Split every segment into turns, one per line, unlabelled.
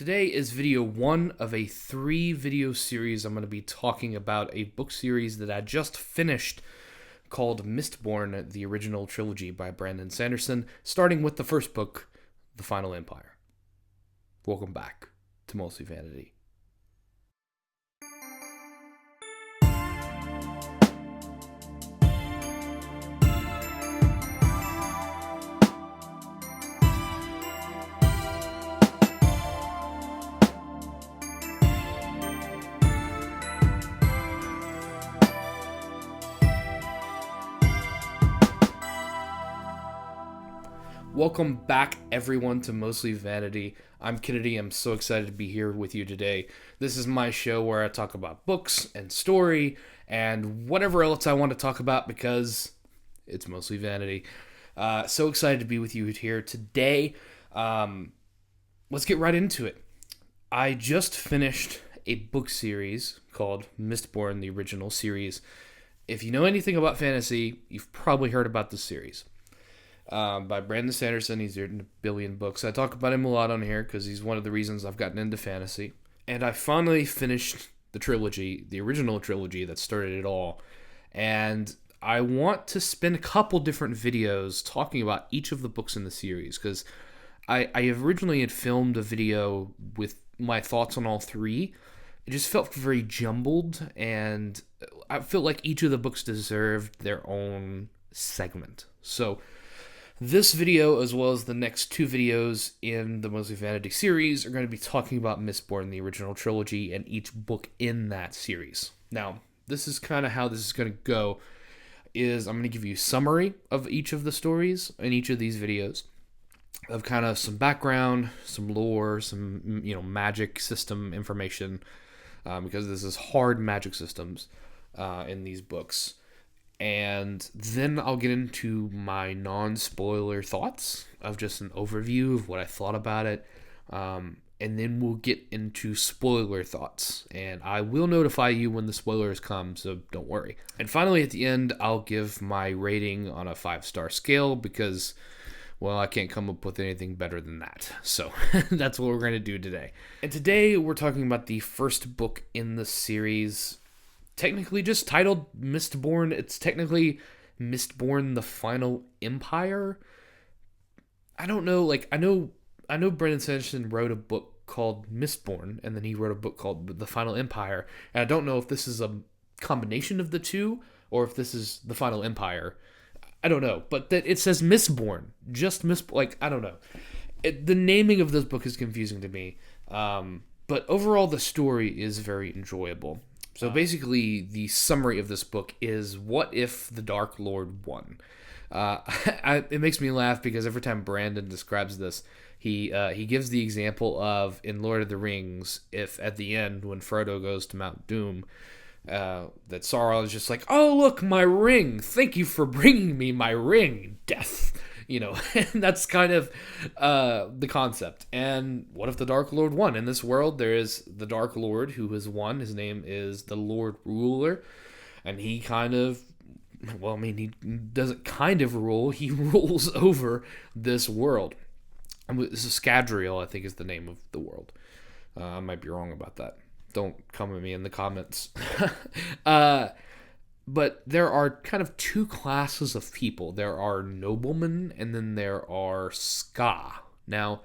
Today is video one of a 3-video series. I'm going to be talking about a book series that I just finished called Mistborn, the original trilogy by Brandon Sanderson, starting with the first book, The Final Empire. Welcome back to Mostly Vanity. Welcome back, everyone, to Mostly Vanity. I'm Kennedy. I'm so excited to be here with you today. This is my show where I talk about books and story and whatever else I want to talk about because it's mostly vanity. So excited to be with you here today. Let's get right into it. I just finished a book series called Mistborn, the original series. If you know anything about fantasy, you've probably heard about this series. By Brandon Sanderson. He's written a billion books. I talk about him a lot on here because he's one of the reasons I've gotten into fantasy. And I finally finished the trilogy, the original trilogy that started it all. And I want to spend a couple different videos talking about each of the books in the series because I originally had filmed a video with my thoughts on all three. It just felt very jumbled, and I felt like each of the books deserved their own segment. So this video, as well as the next two videos in the Mostly Vanity series, are going to be talking about Mistborn, the original trilogy, and each book in that series. Now, this is kind of how this is going to go, is I'm going to give you a summary of each of the stories in each of these videos, of kind of some background, some lore, some, magic system information, because this is hard magic systems in these books. And then I'll get into my non-spoiler thoughts of just an overview of what I thought about it. And then we'll get into spoiler thoughts. And I will notify you when the spoilers come, so don't worry. And finally, at the end, I'll give my rating on a 5-star scale because, well, I can't come up with anything better than that. So that's what we're going to do today. And today we're talking about the first book in the series, technically just titled Mistborn. It's technically Mistborn: The Final Empire. I don't know, I know Brandon Sanderson wrote a book called Mistborn, and then he wrote a book called The Final Empire, and I don't know if this is a combination of the two, or if this is The Final Empire. I don't know, but that it says Mistborn, just I don't know. The naming of this book is confusing to me, but overall the story is very enjoyable. So basically, the summary of this book is, what if the Dark Lord won? It makes me laugh because every time Brandon describes this, he gives the example of, in Lord of the Rings, if at the end, when Frodo goes to Mount Doom, that Sauron is just like, oh, look, my ring. Thank you for bringing me my ring, death. And that's kind of the concept. And what if the Dark Lord won? In this world, there is the Dark Lord who has won. His name is the Lord Ruler. And he he doesn't kind of rule. He rules over this world. This is Scadrial, I think, is the name of the world. I might be wrong about that. Don't come at me in the comments. But there are kind of two classes of people. There are noblemen, and then there are ska. Now,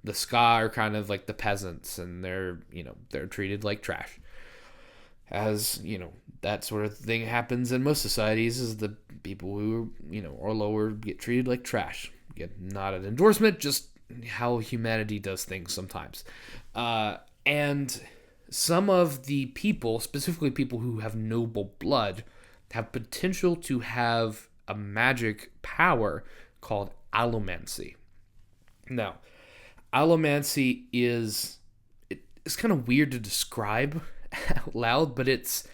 the ska are kind of like the peasants, and they're treated like trash. As, that sort of thing happens in most societies, is the people who, are lower get treated like trash. Again, not an endorsement, just how humanity does things sometimes. And some of the people, specifically people who have noble blood, have potential to have a magic power called allomancy. Now, allomancy it's kind of weird to describe out loud, but it's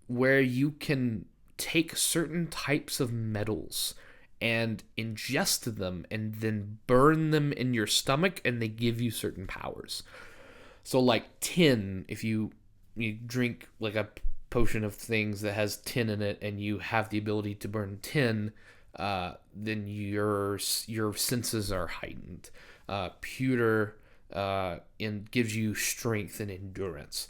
where you can take certain types of metals and ingest them and then burn them in your stomach, and they give you certain powers. So like tin, if you drink like a potion of things that has tin in it and you have the ability to burn tin, then your senses are heightened. Pewter and gives you strength and endurance.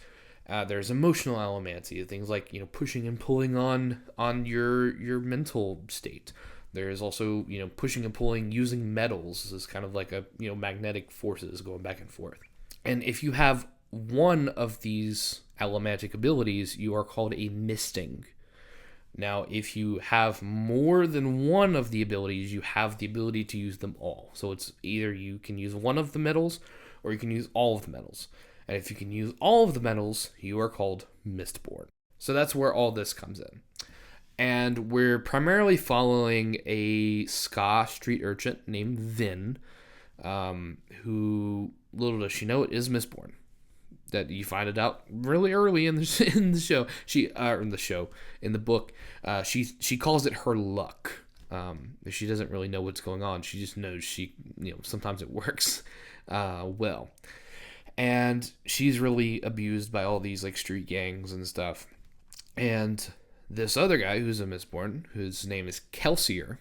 There's emotional allomancy, things like pushing and pulling on your mental state. There's also pushing and pulling using metals as kind of like a magnetic forces going back and forth. And if you have one of these allomantic abilities, you are called a misting. Now, if you have more than one of the abilities, you have the ability to use them all. So it's either you can use one of the metals or you can use all of the metals. And if you can use all of the metals, you are called Mistborn. So that's where all this comes in. And we're primarily following a ska street urchin named Vin, who, little does she know, it is Mistborn. That you find it out really early in the show. In the book, she calls it her luck. She doesn't really know what's going on. She just knows sometimes it works well. And she's really abused by all these like street gangs and stuff. And this other guy who's a Mistborn, whose name is Kelsier,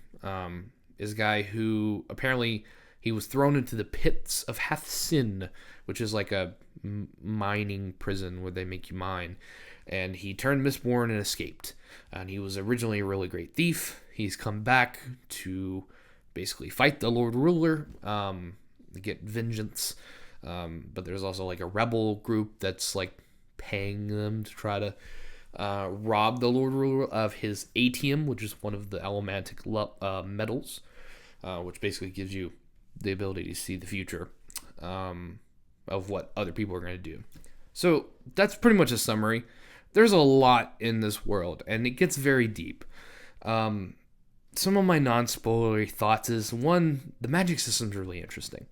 is a guy who apparently he was thrown into the pits of Hathsin, which is like a mining prison where they make you mine. And he turned Mistborn and escaped. And he was originally a really great thief. He's come back to basically fight the Lord Ruler, get vengeance. But there's also like a rebel group that's like paying them to try to rob the Lord Ruler of his atium, which is one of the allomantic metals, which basically gives you the ability to see the future of what other people are going to do. So that's pretty much a summary. There's a lot in this world, and it gets very deep. Some of my non-spoilery thoughts is, one, the magic system's really interesting.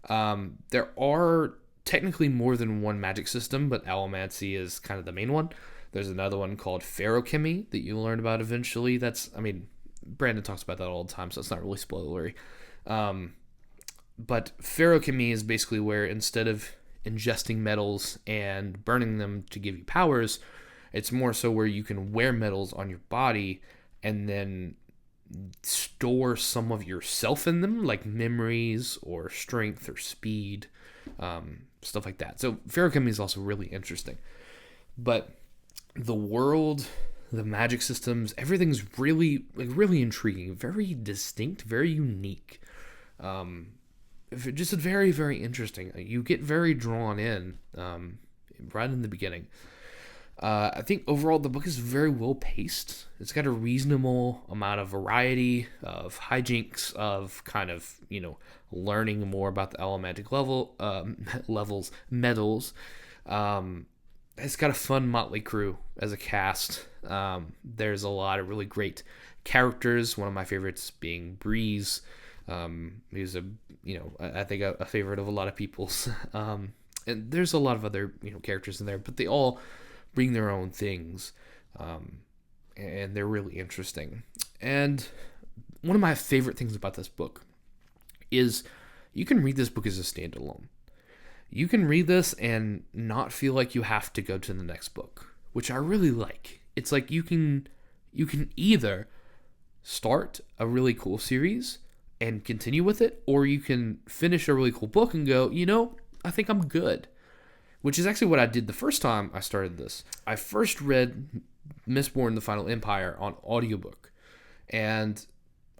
There are technically more than one magic system, but allomancy is kind of the main one. There's another one called feruchemy that you'll learn about eventually. Brandon talks about that all the time, so it's not really spoilery. But feruchemy is basically where instead of ingesting metals and burning them to give you powers, it's more so where you can wear metals on your body and then store some of yourself in them, like memories or strength or speed, stuff like that. So feruchemy is also really interesting. But the world, the magic systems, everything's really intriguing, very distinct, very unique. Just very, very interesting. You get very drawn in right in the beginning. I think overall the book is very well paced. It's got a reasonable amount of variety, of hijinks, of kind of, learning more about the allomantic metals. It's got a fun motley crew as a cast. There's a lot of really great characters. One of my favorites being Breeze. He's I think a favorite of a lot of people's. And there's a lot of other, characters in there, but they all bring their own things. And they're really interesting. And one of my favorite things about this book is you can read this book as a standalone. You can read this and not feel like you have to go to the next book, which I really like. It's like you can either start a really cool series and continue with it, or you can finish a really cool book and go, I think I'm good. Which is actually what I did the first time I started this. I first read Mistborn: The Final Empire on audiobook. And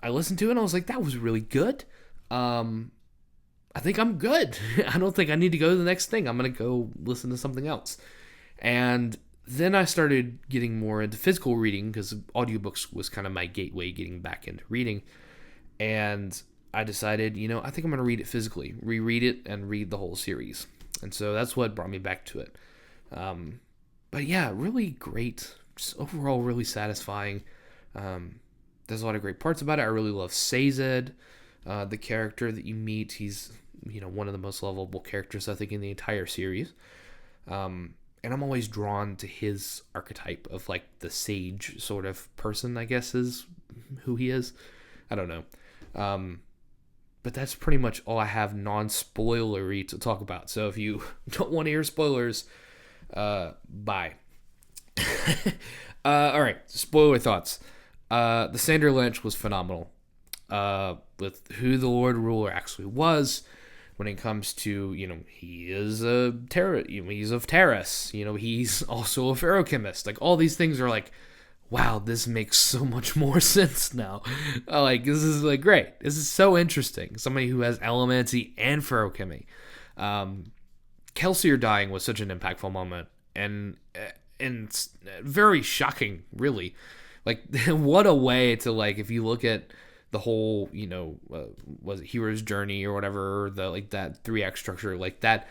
I listened to it and I was like, that was really good. I think I'm good. I don't think I need to go to the next thing. I'm going to go listen to something else. And then I started getting more into physical reading because audiobooks was kind of my gateway getting back into reading. And I decided, I think I'm going to read it physically, reread it, and read the whole series. And so that's what brought me back to it. But yeah, really great. Just overall really satisfying. There's a lot of great parts about it. I really love Sazed, the character that you meet. He's, one of the most lovable characters, I think, in the entire series. And I'm always drawn to his archetype of, like, the sage sort of person, I guess, is who he is. I don't know. But that's pretty much all I have non-spoilery to talk about. So if you don't want to hear spoilers, bye. All right, spoiler thoughts. The Sander Lynch was phenomenal. With who the Lord Ruler actually was, when it comes to, he is a he's of Terrace, he's also a ferrochemist. Like, all these things are like, wow, this makes so much more sense now. Like, this is like great. This is so interesting. Somebody who has Elemancy and ferrochemy. Kelsier dying was such an impactful moment, and very shocking, really. Like, what a way to, like, if you look at the whole, was it Hero's Journey or whatever, that 3-act structure, like, that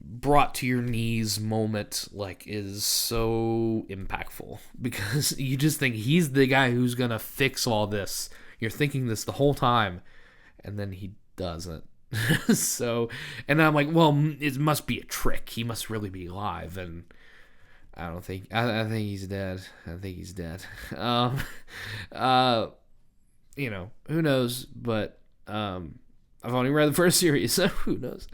brought to your knees moment, like, is so impactful, because you just think he's the guy who's gonna fix all this. You're thinking this the whole time, and then he doesn't. So, and I'm like, well, it must be a trick. He must really be alive, and I don't think. I think he's dead. I think he's dead. Who knows? But I've only read the first series, so who knows?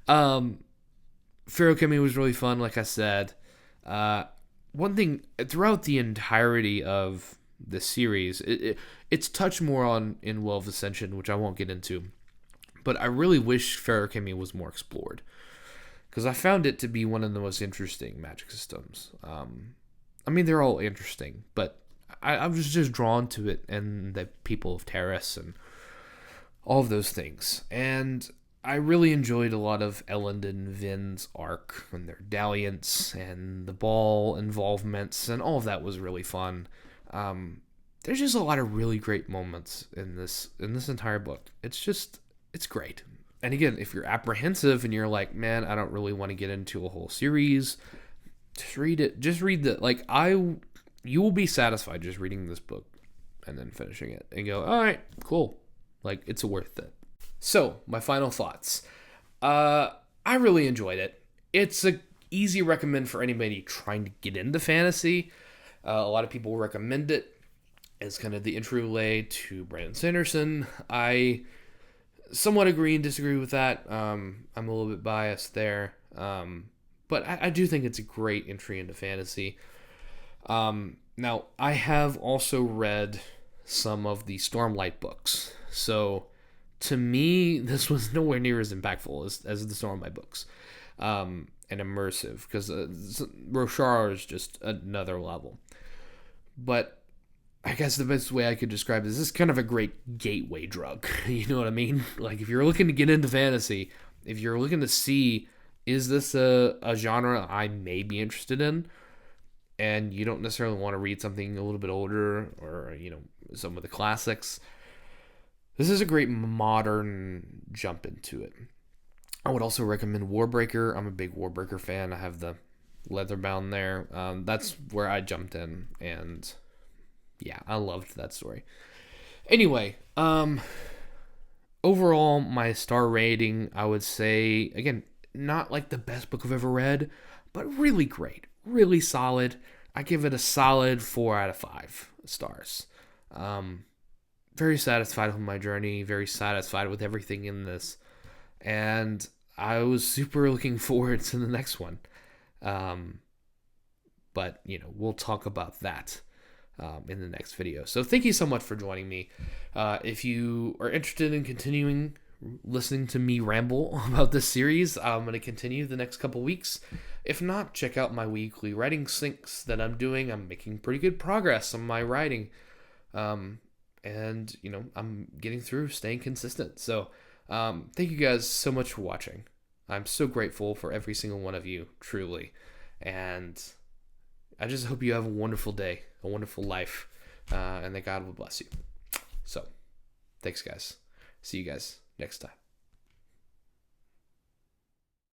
Ferrochemy was really fun, like I said. One thing throughout the entirety of the series, it's touched more on in Well of Ascension, which I won't get into. But I really wish ferrochemy was more explored, because I found it to be one of the most interesting magic systems. I mean, they're all interesting, but I was just drawn to it and the people of Terrace and all of those things. And I really enjoyed a lot of Elend and Vin's arc and their dalliance and the ball involvements, and all of that was really fun. There's just a lot of really great moments in this entire book. It's great. And again, if you're apprehensive and you're like, man, I don't really want to get into a whole series, just read it. Just read you will be satisfied just reading this book and then finishing it and go, all right, cool. Like, it's worth it. So, my final thoughts. I really enjoyed it. It's a easy recommend for anybody trying to get into fantasy. A lot of people recommend it as kind of the entryway to Brandon Sanderson. I somewhat agree and disagree with that. I'm a little bit biased there. But I do think it's a great entry into fantasy. Now, I have also read some of the Stormlight books. So, to me, this was nowhere near as impactful as the Stormlight books. And immersive, because Roshar is just another level. But I guess the best way I could describe it is this is kind of a great gateway drug. You know what I mean? Like, if you're looking to get into fantasy, if you're looking to see, is this a genre I may be interested in, and you don't necessarily want to read something a little bit older or, some of the classics, this is a great modern jump into it. I would also recommend Warbreaker. I'm a big Warbreaker fan. I have the leatherbound there. That's where I jumped in, and yeah, I loved that story. Anyway, overall, my star rating, I would say, again, not like the best book I've ever read, but really great, really solid. I give it a solid 4 out of 5 stars. Very satisfied with my journey, very satisfied with everything in this, and I was super looking forward to the next one. But, we'll talk about that in the next video. So thank you so much for joining me. If you are interested in continuing listening to me ramble about this series, I'm going to continue the next couple weeks. If not, check out my weekly writing syncs that I'm doing. I'm making pretty good progress on my writing. And, I'm getting through, staying consistent. So thank you guys so much for watching. I'm so grateful for every single one of you, truly. And I just hope you have a wonderful day, a wonderful life, and that God will bless you. So, thanks, guys. See you guys next time.